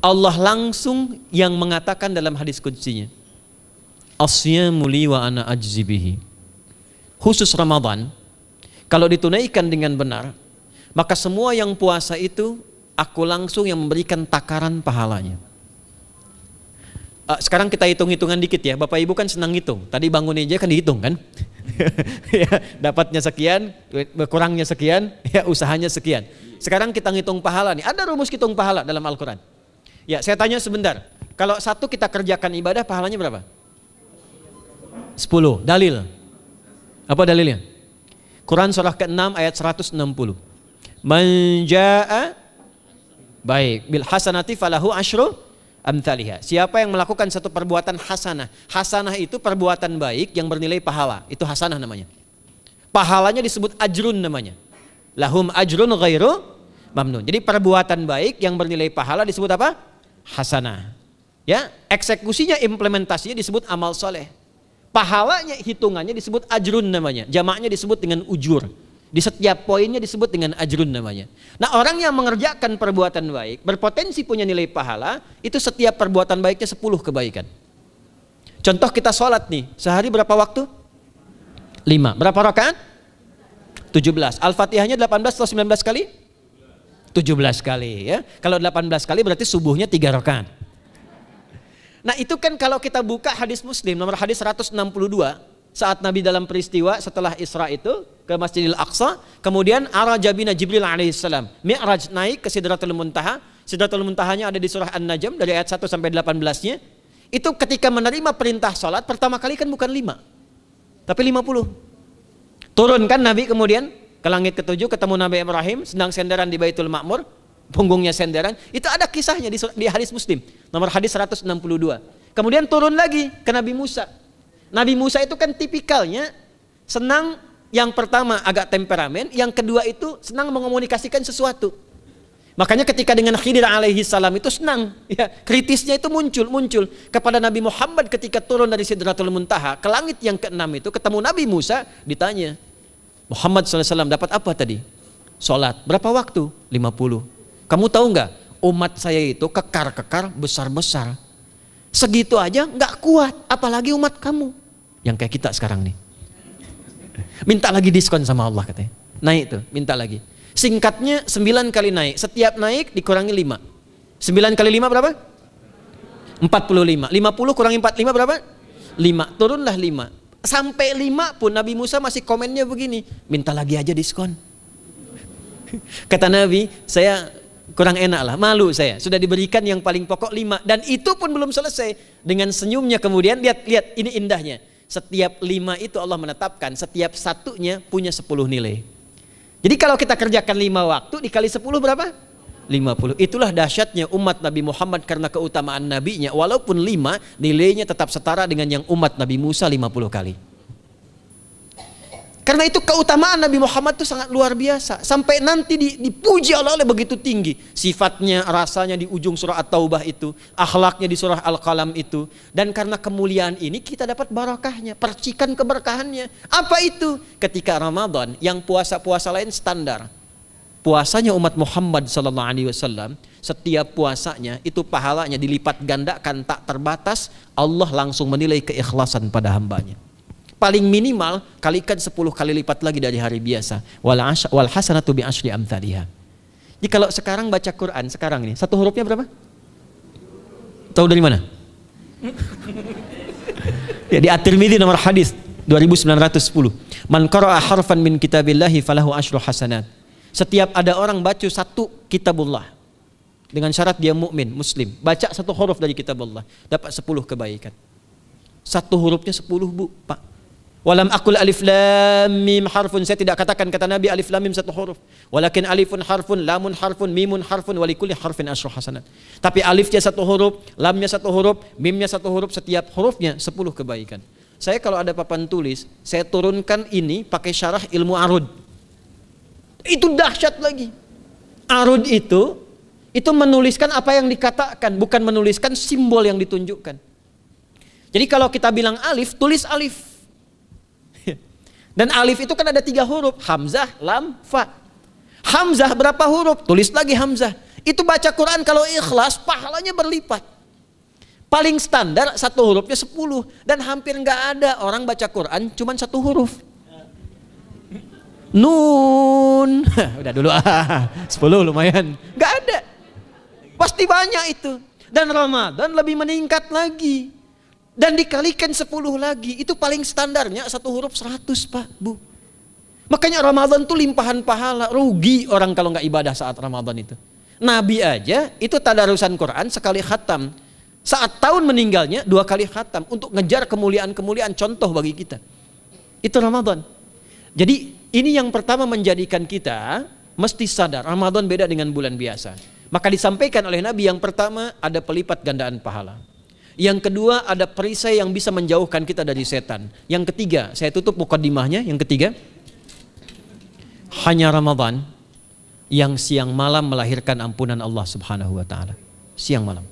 Allah langsung yang mengatakan dalam hadis qudsinya, asyamu li wa ana ajzi bihi. Khusus Ramadan, kalau ditunaikan dengan benar, maka semua yang puasa itu aku langsung yang memberikan takaran pahalanya. Sekarang kita hitung-hitungan dikit ya. Bapak Ibu kan senang hitung. Tadi bangun aja kan dihitung kan. Ya, dapatnya sekian, berkurangnya sekian, ya usahanya sekian. Sekarang kita ngitung pahala nih. Ada rumus hitung pahala dalam Al-Quran. Ya, saya tanya sebentar. Kalau satu kita kerjakan ibadah, pahalanya berapa? 10. Dalil. Apa dalilnya? Quran surah ke-6 ayat 160. Man jaa baik bil hasanati falahu asyru amthaliha. Siapa yang melakukan satu perbuatan hasanah. Hasanah itu perbuatan baik yang bernilai pahala. Itu hasanah namanya. Pahalanya disebut ajrun namanya. Lahum ajrun ghairu mamnun. Jadi perbuatan baik yang bernilai pahala disebut apa? Hasanah. Ya, eksekusinya, implementasinya disebut amal soleh. Pahalanya, hitungannya disebut ajrun namanya. Jamaknya disebut dengan ujur. Di setiap poinnya disebut dengan ajrun namanya. Nah, orang yang mengerjakan perbuatan baik berpotensi punya nilai pahala. Itu setiap perbuatan baiknya 10 kebaikan. Contoh kita sholat nih, sehari berapa waktu? 5. Berapa rakaat? 17. Al-Fatihahnya 18 atau 19 kali? 17 kali ya. Kalau 18 kali berarti subuhnya 3 rakaat. Nah, itu kan kalau kita buka hadis Muslim nomor hadis 162, saat Nabi dalam peristiwa setelah Isra itu ke Masjidil Aqsa, kemudian araja bina Jibril alaihissalam, Mi'raj naik ke Sidratul Muntaha. Sidratul Muntahanya ada di surah An-Najm dari ayat 1 sampai 18-nya. Itu ketika menerima perintah salat pertama kali kan bukan 5, tapi 50. Turun kan Nabi kemudian ke langit ke-7, ketemu Nabi Ibrahim sedang senderan di Baitul Ma'mur, punggungnya senderan. Itu ada kisahnya di hadis Muslim nomor hadis 162. Kemudian turun lagi ke Nabi Musa. Nabi Musa itu kan tipikalnya senang, yang pertama agak temperamen, yang kedua itu senang mengomunikasikan sesuatu. Makanya ketika dengan Khidir alaihi salam itu senang, ya, kritisnya itu muncul kepada Nabi Muhammad ketika turun dari Sidratul Muntaha ke langit yang ke-6 itu ketemu Nabi Musa, ditanya, Muhammad SAW dapat apa tadi? Sholat. Berapa waktu? 50. Kamu tahu nggak? Umat saya itu kekar-kekar besar-besar. Segitu aja nggak kuat, apalagi umat kamu yang kayak kita sekarang nih. Minta lagi diskon sama Allah katanya. Naik tuh, minta lagi. Singkatnya 9 kali naik. Setiap naik dikurangi 5. 9 kali 5 berapa? 45. 50 kurangi 45 berapa? 5. Turunlah 5. Sampai 5 pun Nabi Musa masih komennya begini, minta lagi aja diskon. Kata Nabi, saya kurang enak lah, malu saya. Sudah diberikan yang paling pokok 5, dan itu pun belum selesai. Dengan senyumnya kemudian, lihat ini indahnya. Setiap 5 itu Allah menetapkan, setiap satunya punya 10 nilai. Jadi kalau kita kerjakan 5 waktu dikali 10 berapa? 50. Itulah dahsyatnya umat Nabi Muhammad karena keutamaan nabinya. Walaupun 5, nilainya tetap setara dengan yang umat Nabi Musa 50 kali. Karena itu keutamaan Nabi Muhammad itu sangat luar biasa. Sampai nanti dipuji Allah oleh begitu tinggi. Sifatnya, rasanya di ujung surah At-Taubah itu. Akhlaknya di surah Al-Qalam itu. Dan karena kemuliaan ini kita dapat barakahnya. Percikan keberkahannya. Apa itu? Ketika Ramadan yang puasa-puasa lain standar. Puasanya umat Muhammad SAW, setiap puasanya itu pahalanya dilipat gandakan tak terbatas. Allah langsung menilai keikhlasan pada hambanya. Paling minimal kalikan 10 kali lipat lagi dari hari biasa. Wal hasanatu bi asyri amthaliha. Jadi kalau sekarang baca Quran sekarang ini, satu hurufnya berapa? Tahu dari mana? Ya, di At-Tirmidzi nomor hadis 2910. Man qara'a harfan min kitabillahi falahu asyru hasanat. Setiap ada orang baca satu kitabullah dengan syarat dia mukmin, muslim, baca satu huruf dari kitabullah, dapat 10 kebaikan. Satu hurufnya 10, Bu, Pak. Walam aqul alif lam mim harfun, saya tidak katakan kata Nabi alif lam mim satu huruf. Walakin alifun harfun, lamun harfun, mimun harfun, walikulli harfin asyru hasanat. Tapi alifnya satu huruf, lamnya satu huruf, mimnya satu huruf, setiap hurufnya 10 kebaikan. Saya kalau ada papan tulis, saya turunkan ini pakai syarah ilmu arud. Itu dahsyat lagi. Arud itu menuliskan apa yang dikatakan, bukan menuliskan simbol yang ditunjukkan. Jadi kalau kita bilang alif, tulis alif. Dan alif itu kan ada 3 huruf, hamzah, lam, fa. Hamzah berapa huruf? Tulis lagi hamzah. Itu baca Quran kalau ikhlas pahalanya berlipat. Paling standar satu hurufnya 10 dan hampir nggak ada orang baca Quran cuman satu huruf. Nun, udah dulu 10 lumayan, nggak ada. Pasti banyak itu. Dan Ramadan lebih meningkat lagi. Dan dikalikan 10 lagi, itu paling standarnya satu huruf 100 Pak, Bu. Makanya Ramadan tuh limpahan pahala, rugi orang kalau nggak ibadah saat Ramadan itu. Nabi aja itu tadarusan Quran sekali khatam. Saat tahun meninggalnya 2 kali khatam untuk ngejar kemuliaan-kemuliaan contoh bagi kita. Itu Ramadan. Jadi ini yang pertama menjadikan kita mesti sadar Ramadan beda dengan bulan biasa. Maka disampaikan oleh Nabi yang pertama ada pelipat gandaan pahala. Yang kedua ada perisai yang bisa menjauhkan kita dari setan. Yang ketiga, saya tutup mukadimahnya, yang ketiga, hanya Ramadan yang siang malam melahirkan ampunan Allah Subhanahu wa taala. Siang malam.